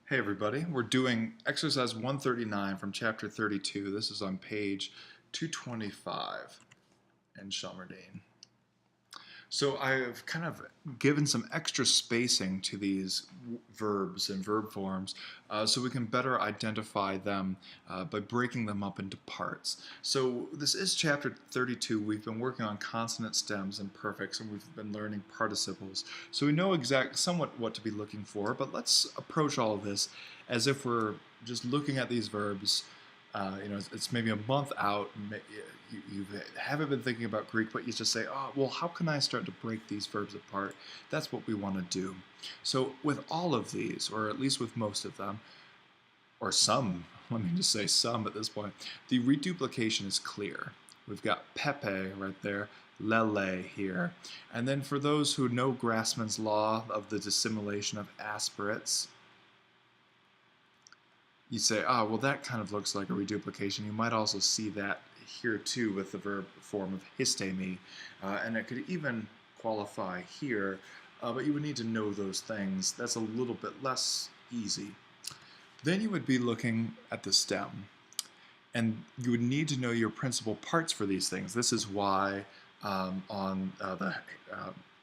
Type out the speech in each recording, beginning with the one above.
Hey everybody, we're doing exercise 139 from chapter 32. This is on page 225 in Shelmerdine. So I've kind of given some extra spacing to these verbs and verb forms so we can better identify them by breaking them up into parts. So this is chapter 32. We've been working on consonant stems and perfects, and we've been learning participles. So we know somewhat what to be looking for, but let's approach all of this as if we're just looking at these verbs. It's maybe a month out. You haven't been thinking about Greek, but you just say, oh, well, how can I start to break these verbs apart? That's what we want to do. So with all of these, or at least with most of them, or some, let me just say some at this point, the reduplication is clear. We've got Pepe right there, Lele here. And then for those who know Grassmann's law of the dissimilation of aspirates, you say, oh, well, that kind of looks like a reduplication. You might also see that here too with the verb form of histemi, and it could even qualify here, but you would need to know those things. That's a little bit less easy. Then you would be looking at the stem, and you would need to know your principal parts for these things. This is why on the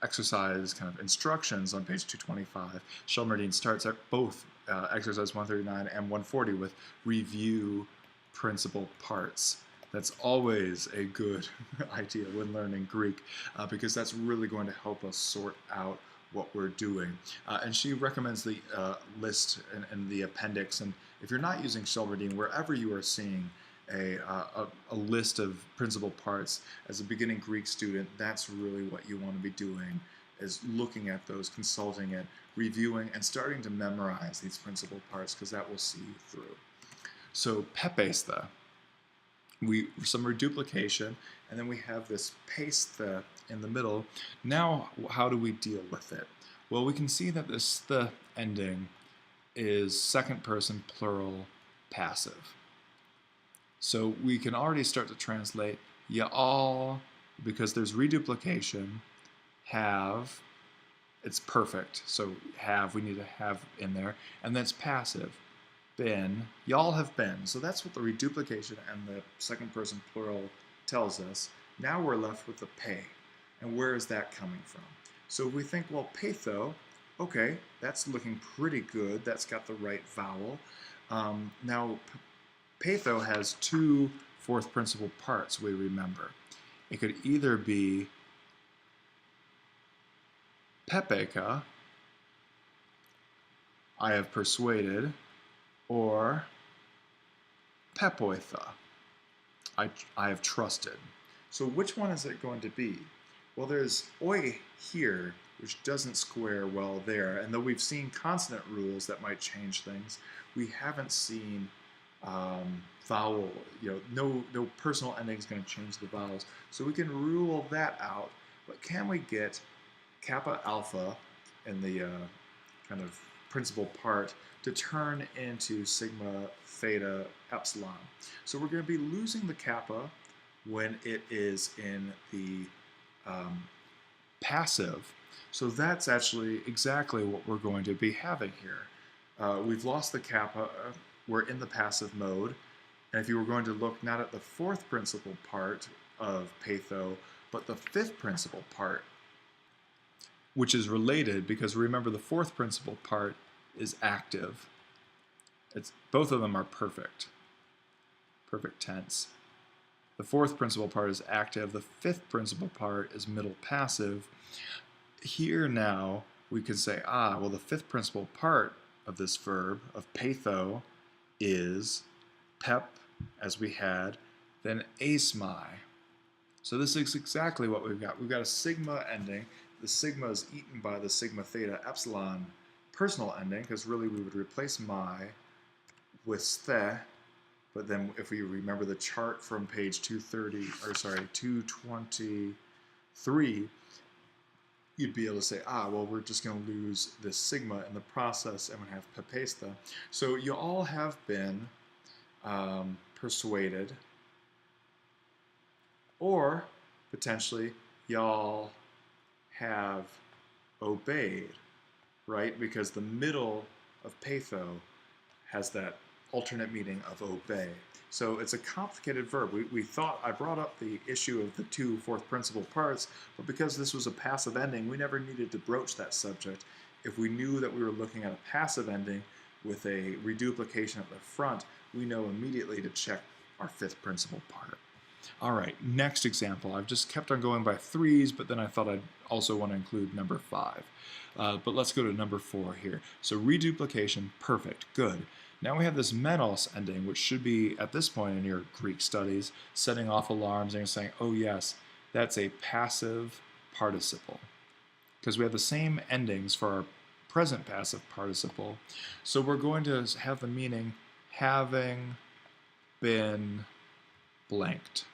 exercise kind of instructions on page 225, Shelmerdine starts at both exercise 139 and 140 with review principal parts. That's always a good idea when learning Greek because that's really going to help us sort out what we're doing. And she recommends the list and the appendix. And if you're not using Shelmerdine, wherever you are seeing a list of principal parts as a beginning Greek student, that's really what you want to be doing, is looking at those, consulting it, reviewing, and starting to memorize these principal parts because that will see you through. So pepesta, some reduplication, and then we have this pesta in the middle. Now, how do we deal with it? Well, we can see that this the ending is second person plural passive. So we can already start to translate y'all, because there's reduplication, have, it's perfect. So have, we need to have in there, and then it's passive. Been, y'all have been. So that's what the reduplication and the second person plural tells us. Now we're left with the pay. And where is that coming from? So we think, well, patho, okay, that's looking pretty good. That's got the right vowel. Now, patho has two fourth principal parts, we remember. It could either be pepeka, I have persuaded, or pepoitha, I have trusted. So which one is it going to be? Well, there's oi here, which doesn't square well there, and though we've seen consonant rules that might change things, we haven't seen vowel, no personal ending is going to change the vowels. So we can rule that out, but can we get kappa alpha in the kind of principal part to turn into sigma theta epsilon? So we're going to be losing the kappa when it is in the passive. So that's actually exactly what we're going to be having here. We've lost the kappa, we're in the passive mode, and if you were going to look not at the fourth principal part of patho, but the fifth principal part, which is related because remember the fourth principal part is active. Both of them are perfect tense. The fourth principal part is active. The fifth principal part is middle passive. Here now we can say, well, the fifth principal part of this verb, of patho, is pep, as we had, then asmai. So this is exactly what we've got. We've got a sigma ending. The sigma is eaten by the sigma theta epsilon personal ending, because really we would replace my with the, but then if we remember the chart from page 223, you'd be able to say, well, we're just going to lose this sigma in the process and we have pepesta. So you all have been persuaded, or potentially y'all have obeyed, right? Because the middle of patho has that alternate meaning of obey. So it's a complicated verb. We thought I brought up the issue of the two fourth principle parts, but because this was a passive ending, we never needed to broach that subject. If we knew that we were looking at a passive ending with a reduplication at the front, we know immediately to check our fifth principle part. All right, next example. I've just kept on going by threes, but then I thought I'd also want to include number 5. But let's go to number 4 here. So reduplication, perfect, good. Now we have this menos ending, which should be, at this point in your Greek studies, setting off alarms and saying, oh yes, that's a passive participle. Because we have the same endings for our present passive participle. So we're going to have the meaning having been blanked.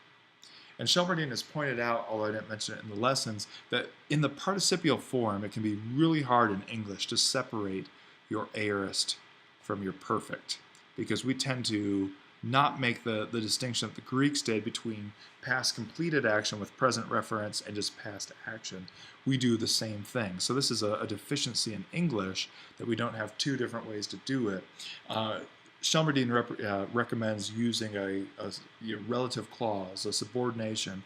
And Shelmerdine has pointed out, although I didn't mention it in the lessons, that in the participial form, it can be really hard in English to separate your aorist from your perfect, because we tend to not make the distinction that the Greeks did between past completed action with present reference and just past action. We do the same thing. So this is a deficiency in English, that we don't have two different ways to do it. Shelmerdine recommends using a relative clause, a subordination,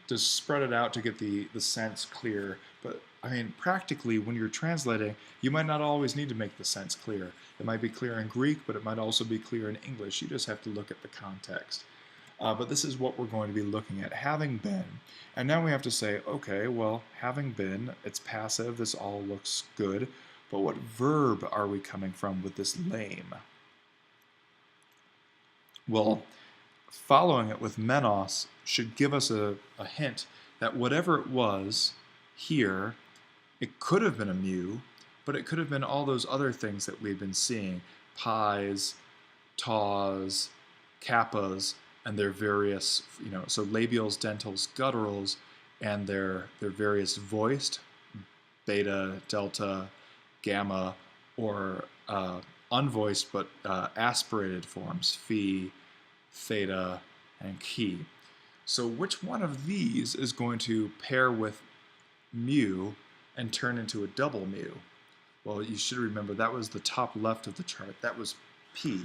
to spread it out to get the sense clear. But I mean, practically, when you're translating, you might not always need to make the sense clear. It might be clear in Greek, but it might also be clear in English. You just have to look at the context. But this is what we're going to be looking at, having been. And now we have to say, okay, well, having been, it's passive, this all looks good, but what verb are we coming from with this lame? Well, following it with menos should give us a hint that whatever it was here, it could have been a mu, but it could have been all those other things that we've been seeing, pies, taws, kappas, and their various, so labials, dentals, gutturals, and their various voiced, beta, delta, gamma, or unvoiced but aspirated forms, phi, theta, and chi. So which one of these is going to pair with mu and turn into a double mu? Well, you should remember that was the top left of the chart. That was P.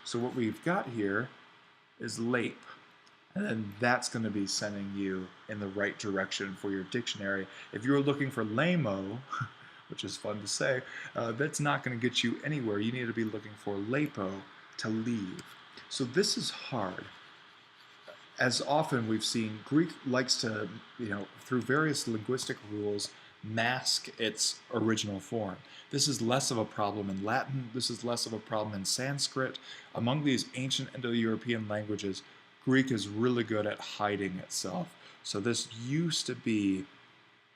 So what we've got here is lape. And then that's going to be sending you in the right direction for your dictionary. If you're looking for lamo, which is fun to say, that's not going to get you anywhere. You need to be looking for lapo, to leave. So this is hard. As often we've seen, Greek likes to, through various linguistic rules, mask its original form. This is less of a problem in Latin. This is less of a problem in Sanskrit. Among these ancient Indo-European languages, Greek is really good at hiding itself. So this used to be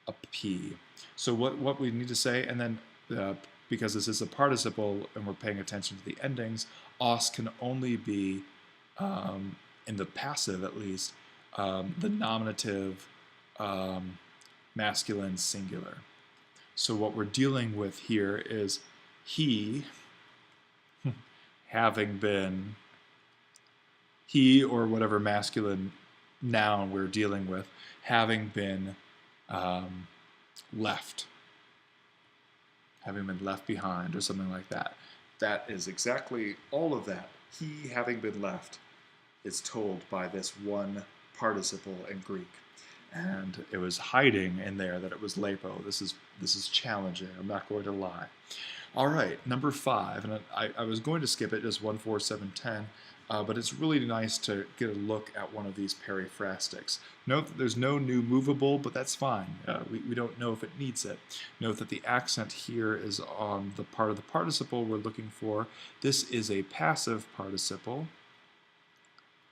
a P. So what we need to say, and then because this is a participle and we're paying attention to the endings, os can only be, in the passive at least, the nominative masculine singular. So what we're dealing with here is he, having been, he or whatever masculine noun we're dealing with, having been left, having been left behind, or something like that. That is exactly all of that. He, having been left, is told by this one participle in Greek. And it was hiding in there that it was lapo. This is challenging, I'm not going to lie. All right, number 5, and I was going to skip it, just 1, 4, 7, 10, but it's really nice to get a look at one of these periphrastics. Note that there's no new movable, but that's fine. We don't know if it needs it. Note that the accent here is on the part of the participle we're looking for. This is a passive participle,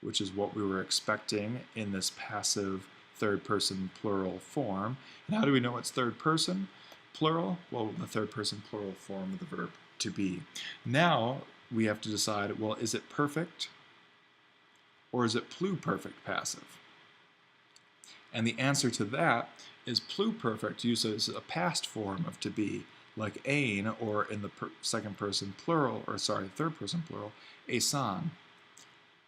which is what we were expecting in this passive third person plural form. And how do we know it's third person plural? Well, the third person plural form of the verb to be. Now we have to decide, well, is it perfect or is it pluperfect passive? And the answer to that is pluperfect uses a past form of to be, like ein, or in the second person plural, or sorry, third person plural, esan.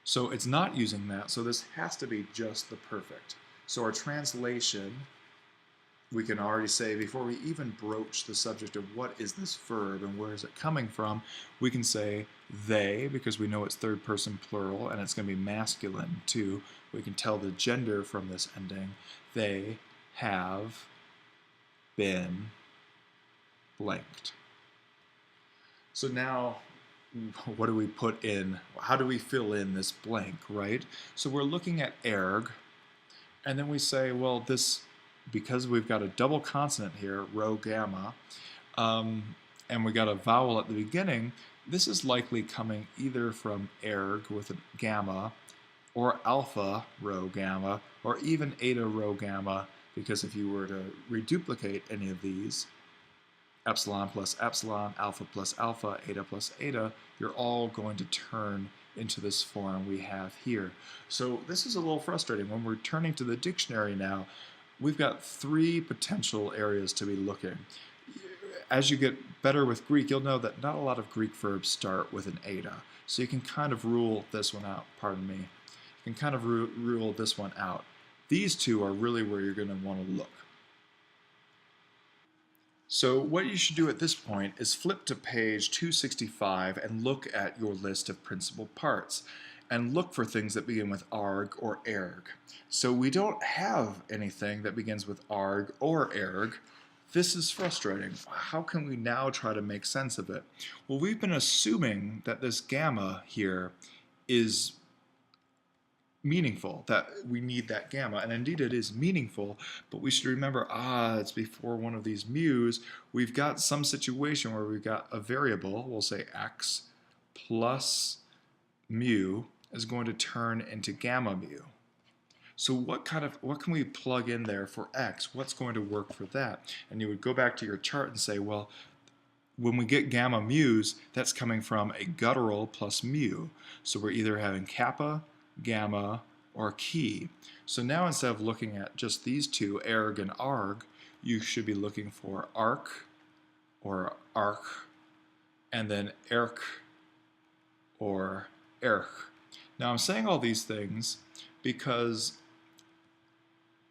So it's not using that, so this has to be just the perfect. So our translation we can already say, before we even broach the subject of what is this verb and where is it coming from, we can say they, because we know it's third person plural and it's going to be masculine too. We can tell the gender from this ending. They have been blanked. So now, what do we put in? How do we fill in this blank, right? So we're looking at erg, and then we say, well, this, because we've got a double consonant here, rho gamma, and we got a vowel at the beginning, this is likely coming either from erg with a gamma, or alpha rho gamma, or even eta rho gamma, because if you were to reduplicate any of these, epsilon plus epsilon, alpha plus alpha, eta plus eta, you're all going to turn into this form we have here. So this is a little frustrating. When we're turning to the dictionary now, we've got 3 potential areas to be looking. As you get better with Greek, you'll know that not a lot of Greek verbs start with an eta. So you can kind of rule this one out, pardon me. You can kind of rule this one out. These 2 are really where you're going to want to look. So what you should do at this point is flip to page 265 and look at your list of principal parts and look for things that begin with arg or erg. So we don't have anything that begins with arg or erg. This is frustrating. How can we now try to make sense of it? Well, we've been assuming that this gamma here is meaningful, that we need that gamma, and indeed it is meaningful, but we should remember, it's before one of these mu's. We've got some situation where we've got a variable, we'll say x, plus mu is going to turn into gamma mu. So what can we plug in there for x? What's going to work for that? And you would go back to your chart and say, well, when we get gamma mu's, that's coming from a guttural plus mu. So we're either having kappa, gamma, or key. So now instead of looking at just these 2, erg and arg, you should be looking for arc or arc, and then erk or erch. Now I'm saying all these things because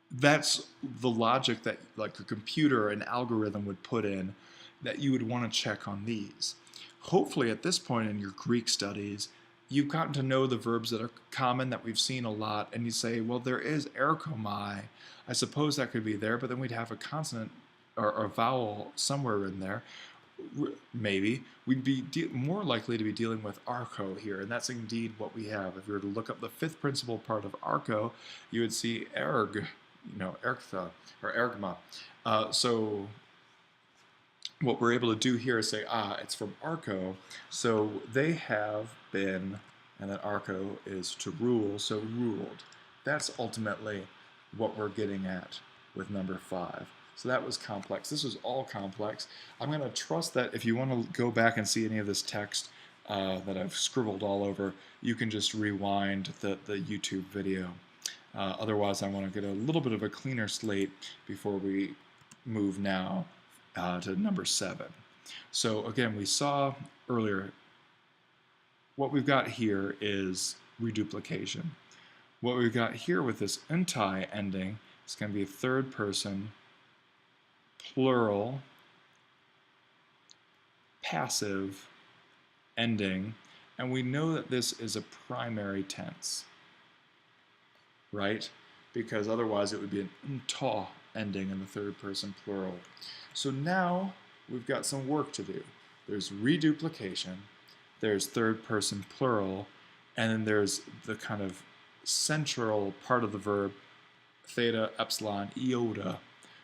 that's the logic that like a computer, an algorithm would put in that you would want to check on these. Hopefully at this point in your Greek studies, you've gotten to know the verbs that are common, that we've seen a lot, and you say, well, there is erkomai. I suppose that could be there, but then we'd have a consonant or a vowel somewhere in there. Maybe. We'd be more likely to be dealing with arco here, and that's indeed what we have. If you were to look up the 5th principal part of arco, you would see erg, ergtha, or ergma. So what we're able to do here is say, it's from arco, so they have been, and then arco is to rule, so ruled. That's ultimately what we're getting at with number 5. So that was complex. This was all complex. I'm going to trust that if you want to go back and see any of this text that I've scribbled all over, you can just rewind the YouTube video. Otherwise, I want to get a little bit of a cleaner slate before we move now to number 7. So again, we saw earlier, what we've got here is reduplication. What we've got here with this untai ending is going to be a 3rd person plural passive ending, and we know that this is a primary tense, right? Because otherwise it would be an unta ending in the 3rd person plural. So now we've got some work to do. There's reduplication, there's 3rd person plural, and then there's the kind of central part of the verb, theta, epsilon, iota.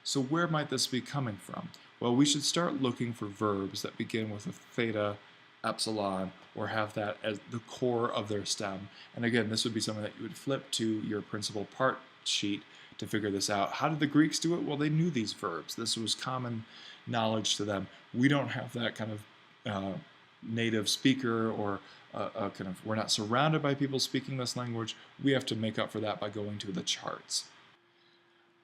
So where might this be coming from? Well, we should start looking for verbs that begin with a theta, epsilon, or have that as the core of their stem. And again, this would be something that you would flip to your principal part sheet to figure this out. How did the Greeks do it? Well, they knew these verbs. This was common knowledge to them. We don't have that kind of native speaker or we're not surrounded by people speaking this language. We have to make up for that by going to the charts.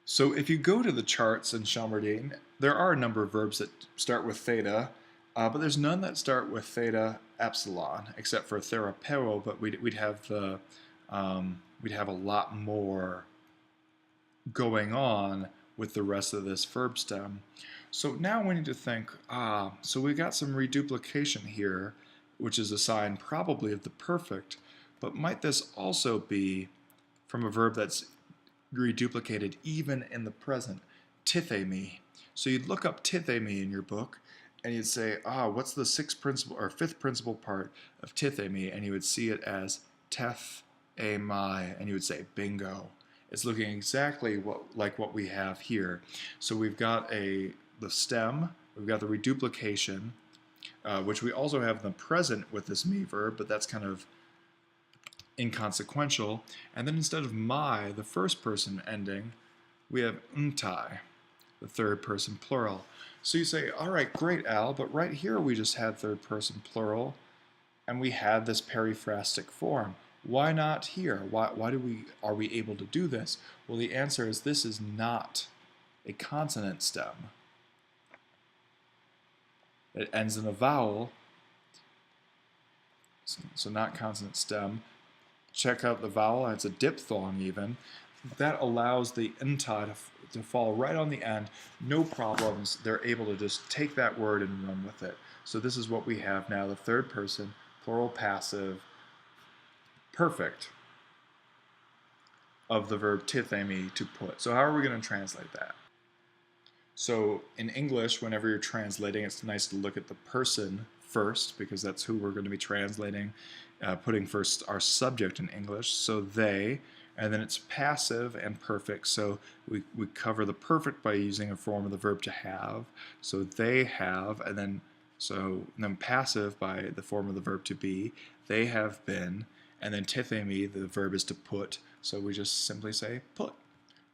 So if you go to the charts in Shelmerdine, there are a number of verbs that start with theta, but there's none that start with theta epsilon, except for therapeo, but we'd have a lot more going on with the rest of this verb stem. So now we need to think, so we got some reduplication here, which is a sign probably of the perfect, but might this also be from a verb that's reduplicated even in the present? Tithemi. So you'd look up tithemi in your book, and you'd say, what's the fifth principal part of tithemi? And you would see it as teth amai, and you would say, bingo. It's looking exactly like what we have here. So we've got the stem, we've got the reduplication, which we also have in the present with this me verb, but that's kind of inconsequential. And then instead of my, the first person ending, we have untai, the third person plural. So you say, all right, great, Al, but right here we just had third person plural, and we had this periphrastic form. Why not here? Why are we able to do this? Well, the answer is this is not a consonant stem. It ends in a vowel, so not consonant stem. Check out the vowel, it's a diphthong even. That allows the nta to fall right on the end, no problems. They're able to just take that word and run with it. So this is what we have now, the third person, plural passive, perfect of the verb tithemi, to put. So how are we going to translate that? So in English, whenever you're translating, it's nice to look at the person first, because that's who we're going to be translating, putting first our subject in English. So they, and then it's passive and perfect. So we cover the perfect by using a form of the verb to have. So they have, and then passive by the form of the verb to be. They have been, and then tithemi, the verb is to put. So we just simply say put.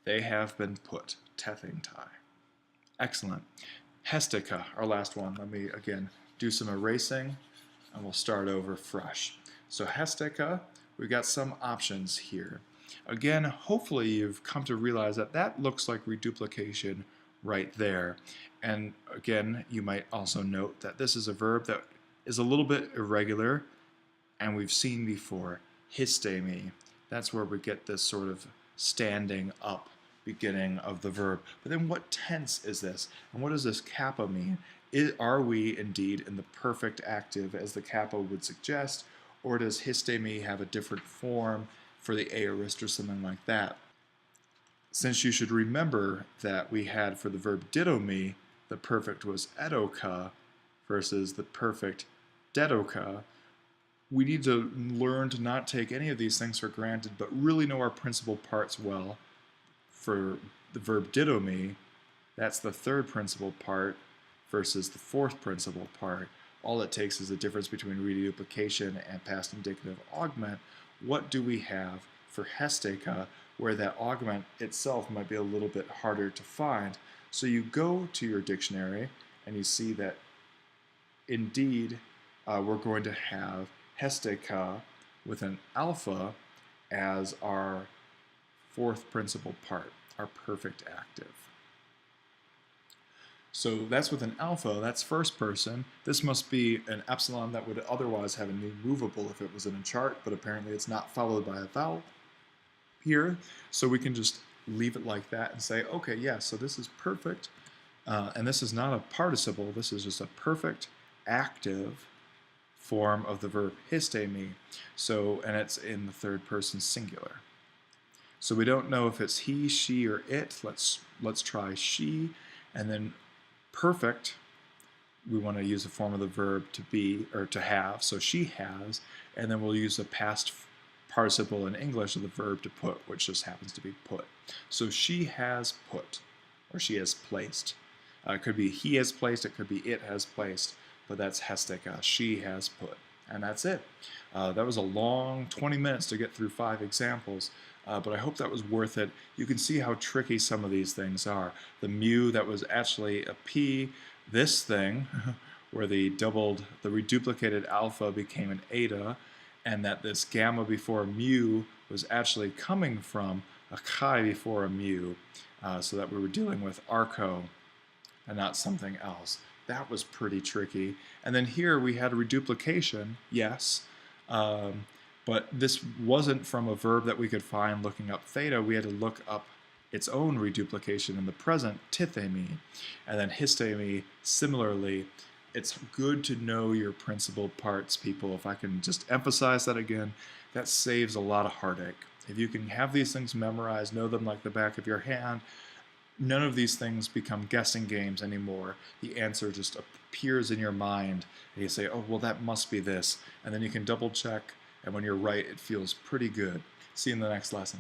They have been put. Tethintai. Excellent. Hestika, our last one. Let me again do some erasing, and we'll start over fresh. So hestika, we've got some options here. Again, hopefully you've come to realize that that looks like reduplication right there. And again, you might also note that this is a verb that is a little bit irregular, and we've seen before, histemi. That's where we get this sort of standing up beginning of the verb. But then what tense is this? And what does this kappa mean? Are we indeed in the perfect active as the kappa would suggest, or does histemi have a different form for the aorist or something like that? Since you should remember that we had for the verb didomi, the perfect was edoka versus the perfect dedoka, we need to learn to not take any of these things for granted, but really know our principal parts well. For the verb didomi, that's the third principal part versus the fourth principal part. All it takes is a difference between reduplication and past indicative augment. What do we have for hesteka, where that augment itself might be a little bit harder to find? So you go to your dictionary and you see that indeed we're going to have hesteka with an alpha as our fourth principal part, our perfect active. So that's with an alpha, that's first person. This must be an epsilon that would otherwise have a new movable if it was in a chart, but apparently it's not followed by a vowel here. So we can just leave it like that and say, okay, yeah, so this is perfect. And this is not a participle, this is just a perfect active form of the verb histemi. So, and it's in the third person singular. So we don't know if it's he, she, or it. Let's try she. And then perfect, we want to use a form of the verb to be, or to have. So she has. And then we'll use a past participle in English of the verb to put, which just happens to be put. So she has put, or she has placed. It could be he has placed, it could be it has placed, but that's hesteka, she has put. And that's it. That was a long 20 minutes to get through 5 examples. But I hope that was worth it. You can see how tricky some of these things are. The mu that was actually a p, this thing, where the reduplicated alpha became an eta, and that this gamma before mu was actually coming from a chi before a mu, so that we were dealing with arco and not something else. That was pretty tricky. And then here we had a reduplication, yes, but this wasn't from a verb that we could find looking up theta. We had to look up its own reduplication in the present, tithemi. And then histemi, similarly, it's good to know your principal parts, people. If I can just emphasize that again, that saves a lot of heartache. If you can have these things memorized, know them like the back of your hand, none of these things become guessing games anymore. The answer just appears in your mind, and you say, oh, well, that must be this. And then you can double check, and when you're right, it feels pretty good. See you in the next lesson.